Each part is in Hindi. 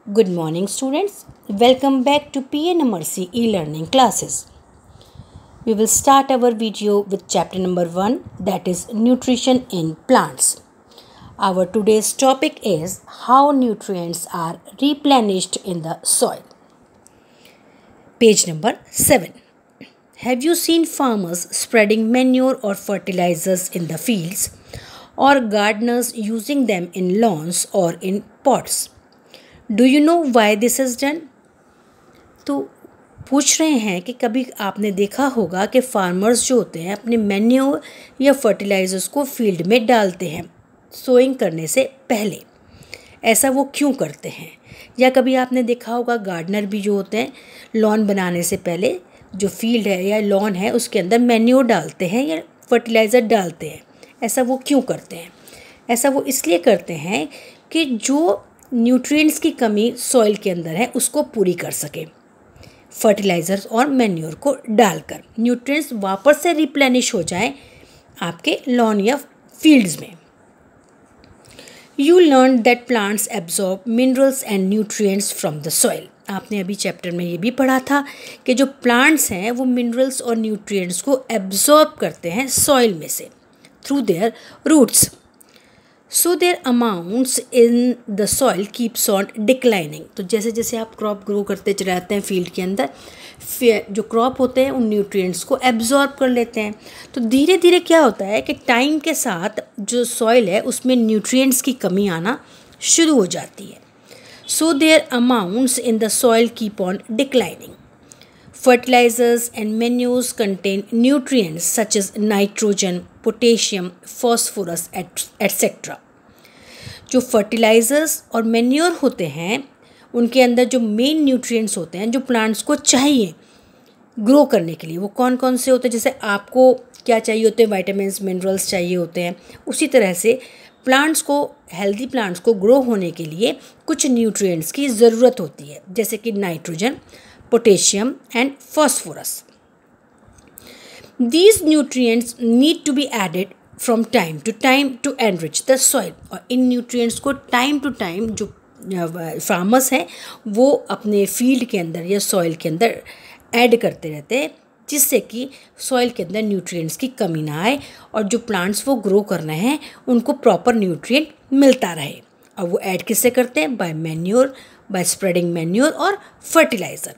Good morning, students. Welcome back to PN Mercy e-learning classes. We will start our video with chapter number 1, that is nutrition in plants. Our today's topic is how nutrients are replenished in the soil. Page number 7. Have you seen farmers spreading manure or fertilizers in the fields, or gardeners using them in lawns or in pots? Do you know why this is done? तो पूछ रहे हैं कि कभी आपने देखा होगा कि फार्मर्स जो होते हैं अपने मैन्योर या फर्टिलाइजर्स को फील्ड में डालते हैं सोइंग करने से पहले। ऐसा वो क्यों करते हैं? या कभी आपने देखा होगा गार्डनर भी जो होते हैं लॉन बनाने से पहले जो फील्ड है या लॉन है उसके अंदर मैन्योर डालते हैं या फर्टिलाइज़र डालते हैं। ऐसा वो क्यों करते हैं? ऐसा वो इसलिए करते हैं कि जो न्यूट्रिएंट्स की कमी सॉइल के अंदर है उसको पूरी कर सके। फर्टिलाइजर्स और मैन्योर को डालकर न्यूट्रिएंट्स वापस से रिप्लेनिश हो जाएं आपके लॉन या फील्ड्स में। You learn that plants absorb minerals and nutrients from the soil. आपने अभी चैप्टर में ये भी पढ़ा था कि जो प्लांट्स हैं वो मिनरल्स और न्यूट्रिएंट्स को एब्जॉर्ब करते हैं सॉइल में से through their roots. So their amounts in the soil keeps on declining. तो जैसे जैसे आप क्रॉप ग्रो करते चले जाते हैं फील्ड के अंदर, जो क्रॉप होते हैं उन न्यूट्रिएंट्स को एब्जॉर्ब कर लेते हैं। तो धीरे धीरे क्या होता है कि टाइम के साथ जो सॉइल है उसमें न्यूट्रिएंट्स की कमी आना शुरू हो जाती है। So their amounts in the soil keep on declining. Fertilizers and manures contain nutrients such as nitrogen, potassium, phosphorus, etc. जो फर्टिलाइजर्स और मैन्योर होते हैं उनके अंदर जो मेन न्यूट्रिएंट्स होते हैं जो प्लांट्स को चाहिए ग्रो करने के लिए, वो कौन कौन से होते हैं? जैसे आपको क्या चाहिए होते हैं? विटामिन्स, मिनरल्स चाहिए होते हैं। उसी तरह से प्लांट्स को, हेल्दी प्लांट्स को ग्रो होने के लिए कुछ न्यूट्रिएंट्स की ज़रूरत होती है, जैसे कि nitrogen, potassium and phosphorus. These nutrients need to be added from time to time to enrich the soil. और इन nutrients को time to time जो farmers हैं वो अपने field के अंदर या soil के अंदर add करते रहते हैं जिससे कि soil के अंदर nutrients की कमी ना आए और जो plants वो grow करना है उनको proper nutrient मिलता रहे। और वो add किससे करते हैं? By manure, by spreading manure और fertilizer.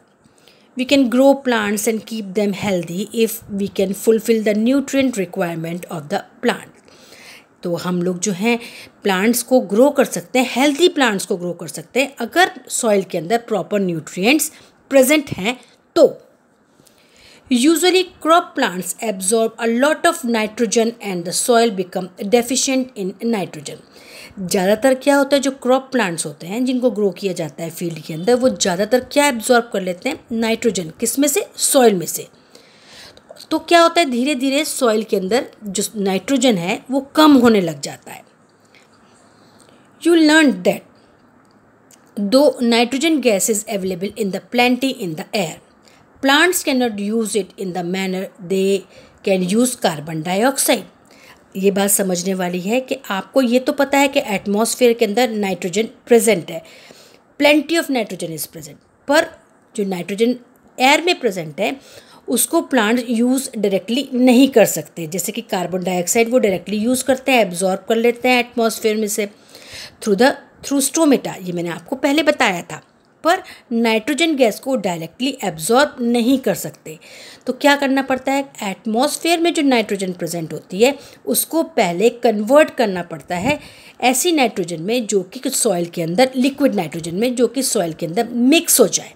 We can grow plants and keep them healthy if we can fulfill the nutrient requirement of the plant. तो हम लोग जो हैं प्लांट्स को ग्रो कर सकते हैं, हेल्दी प्लांट्स को ग्रो कर सकते हैं अगर सॉइल के अंदर प्रॉपर न्यूट्रिएंट्स प्रेजेंट हैं तो। Usually crop plants absorb a lot of nitrogen and the soil become deficient in nitrogen. ज़्यादातर क्या होता है, जो क्रॉप प्लांट्स होते हैं जिनको ग्रो किया जाता है फील्ड के अंदर, वो ज़्यादातर क्या एब्जॉर्ब कर लेते हैं? नाइट्रोजन। किस में से? सॉइल में से। तो क्या होता है, धीरे धीरे सॉइल के अंदर जो नाइट्रोजन है वो कम होने लग जाता है। यू लर्न दैट दो nitrogen gas is available in the plenty in the air, plants can not use it in the manner they can use carbon dioxide. ये बात समझने वाली है कि आपको ये तो पता है कि एटमॉस्फेयर के अंदर नाइट्रोजन प्रेजेंट है, plenty of nitrogen is present, पर जो नाइट्रोजन एयर में प्रेजेंट है उसको प्लांट यूज़ डायरेक्टली नहीं कर सकते। जैसे कि कार्बन डाइऑक्साइड वो डायरेक्टली यूज़ करते हैं, एब्जॉर्ब कर लेते हैं एटमॉस्फेयर में से थ्रू स्टोमेटा, ये मैंने आपको पहले बताया था। पर नाइट्रोजन गैस को डायरेक्टली एब्जॉर्ब नहीं कर सकते। तो क्या करना पड़ता है? एटमॉस्फेयर में जो नाइट्रोजन प्रेजेंट होती है उसको पहले कन्वर्ट करना पड़ता है ऐसी नाइट्रोजन में जो कि सॉइल के अंदर, लिक्विड नाइट्रोजन में जो कि सॉइल के अंदर मिक्स हो जाए,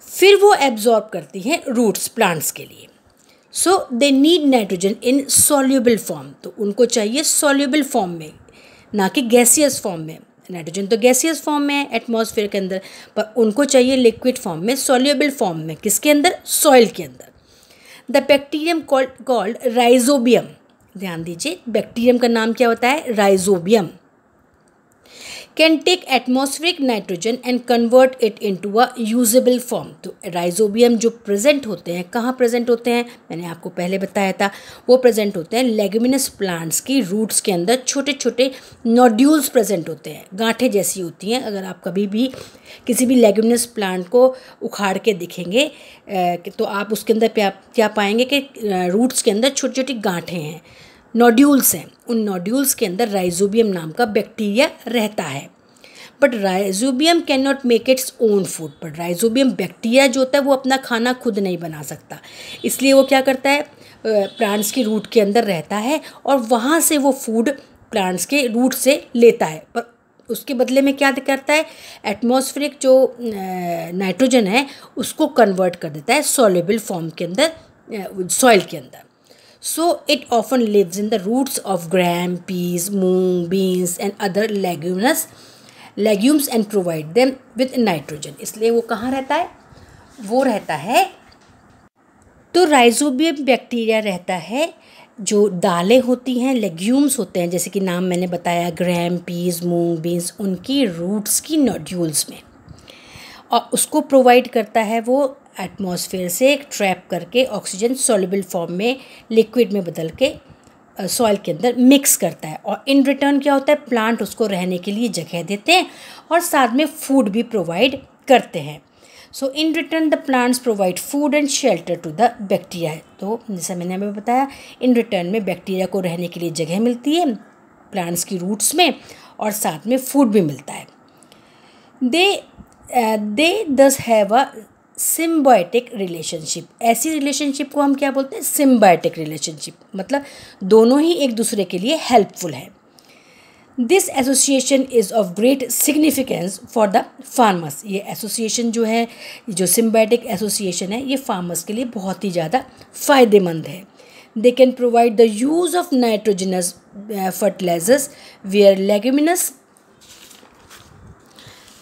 फिर वो एब्जॉर्ब करती हैं रूट्स प्लांट्स के लिए। So they need nitrogen in soluble form. तो उनको चाहिए सॉल्युबल फॉर्म में, ना कि गैसियस फॉर्म में। नाइट्रोजन तो गैसियस फॉर्म में है एटमॉस्फेयर के अंदर, पर उनको चाहिए लिक्विड फॉर्म में, सॉल्युबल फॉर्म में। किसके अंदर? सॉइल के अंदर। द बैक्टीरियम कॉल्ड राइजोबियम, ध्यान दीजिए बैक्टीरियम का नाम क्या होता है? Rhizobium. Can take atmospheric nitrogen and convert it into a usable form. तो राइजोबियम जो प्रेजेंट होते हैं, कहाँ प्रेजेंट होते हैं, मैंने आपको पहले बताया था, वो प्रेजेंट होते हैं लेग्यूमिनस प्लांट्स की रूट्स के अंदर। छोटे छोटे नोड्यूल्स प्रेजेंट होते हैं, गांठें जैसी होती हैं। अगर आप कभी भी किसी भी लेग्यूमिनस प्लांट को उखाड़ के दिखेंगे तो आप उसके अंदर क्या पाएंगे कि रूट्स के अंदर छोटी छोटी गांठें हैं, नोड्यूल्स हैं। उन नोड्यूल्स के अंदर राइजोबियम नाम का बैक्टीरिया रहता है। But rhizobium can not make its own food. But rhizobium bacteria जो होता है वो अपना खाना खुद नहीं बना सकता, इसलिए वो क्या करता है, प्लांट्स की रूट के अंदर रहता है और वहाँ से वो फूड प्लांट्स के रूट से लेता है। पर उसके बदले में क्या करता है, एटमॉस्फेरिक जो नाइट्रोजन है उसको कन्वर्ट कर देता है सॉल्युबल फॉर्म के अंदर, सॉइल के अंदर। So it often lives in the roots of gram, peas, moong, beans and other legumes and provide them with nitrogen। इसलिए वो कहाँ रहता है, वो रहता है, तो राइजोबियम बैक्टीरिया रहता है जो दालें होती हैं, लेग्यूम्स होते हैं, जैसे कि नाम मैंने बताया ग्राम, पीस, मूंग, बीन्स, उनकी रूट्स की नोड्यूल्स में, और उसको प्रोवाइड करता है वो एटमॉस्फेयर से ट्रैप करके ऑक्सीजन सॉल्युबल फॉर्म में, लिक्विड में बदल के सॉइल के अंदर मिक्स करता है। और इन रिटर्न क्या होता है, प्लांट उसको रहने के लिए जगह देते हैं और साथ में फूड भी प्रोवाइड करते हैं। So in return the plants provide food and shelter to the bacteria. तो जैसे मैंने अभी बताया, इन रिटर्न में बैक्टीरिया को रहने के लिए जगह मिलती है प्लांट्स की रूट्स में और साथ में फूड भी मिलता है। दे दस हैव अ सिम्बायोटिक रिलेशनशिप। ऐसी रिलेशनशिप को हम क्या बोलते हैं, सिम्बायोटिक रिलेशनशिप, मतलब दोनों ही एक दूसरे के लिए हेल्पफुल है। This association is of great significance for the farmers. ये एसोसिएशन जो है, जो सिम्बायोटिक एसोसिएशन है, ये फार्मर्स के लिए बहुत ही ज़्यादा फ़ायदेमंद है। They can provide the use of nitrogenous fertilisers where leguminous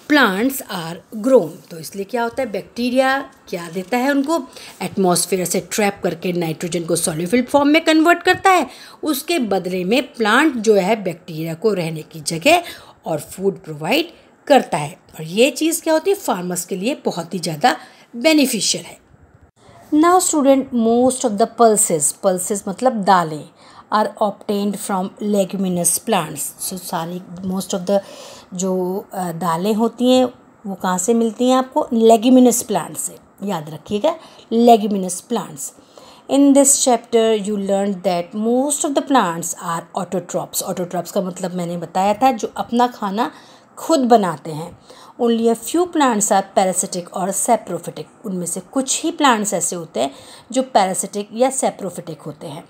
plants are grown. तो इसलिए क्या होता है, बैक्टीरिया क्या देता है उनको, एटमॉस्फेयर से ट्रैप करके नाइट्रोजन को सॉल्युबल फॉर्म में कन्वर्ट करता है। उसके बदले में प्लांट जो है बैक्टीरिया को रहने की जगह और फूड प्रोवाइड करता है। और ये चीज़ क्या होती है, फार्मर्स के लिए बहुत ही ज़्यादा बेनिफिशियल है। Now student, most of the pulses मतलब दालें are obtained from leguminous plants. So सारी मोस्ट ऑफ द जो दालें होती हैं वो कहाँ से मिलती हैं आपको, लेग्यूमिनस प्लांट से, याद रखिएगा, leguminous plants. In this chapter you learn that most of the plants are autotrophs. Autotrophs का मतलब मैंने बताया था, जो अपना खाना खुद बनाते हैं। Only a few plants are parasitic और सेप्रोफिटिक। उनमें से कुछ ही प्लांट्स ऐसे होते हैं जो पैरासिटिक या सेप्रोफिटिक होते हैं।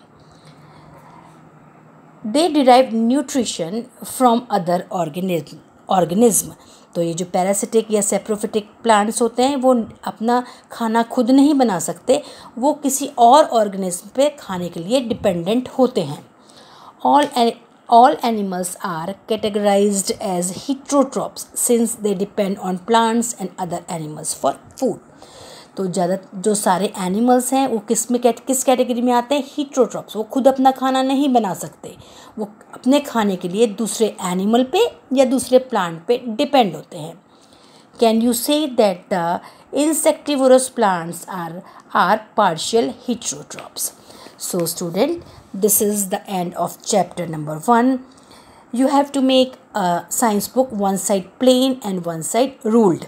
They derive nutrition from other organism. तो ये जो पैरासिटिक या सेप्रोफिटिक प्लांट्स होते हैं वो अपना खाना खुद नहीं बना सकते, वो किसी और ऑर्गेनिज्म पे खाने के लिए डिपेंडेंट होते हैं। All animals are categorized as heterotrophs since they depend on plants and other animals for food। तो ज़्यादा जो सारे एनिमल्स हैं वो किस कैटेगरी में आते हैं, हीट्रोट्रॉप्स। वो खुद अपना खाना नहीं बना सकते, वो अपने खाने के लिए दूसरे एनिमल पे या दूसरे प्लांट पे डिपेंड होते हैं। Can you say that the insectivorous plants are partial heterotrophs। So student, this is the end of chapter number 1. You have to make a science book, one side plain and one side ruled.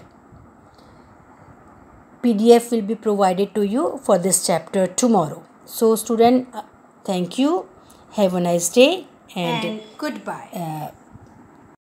PDF will be provided to you for this chapter tomorrow. So student, thank you. Have a nice day and goodbye.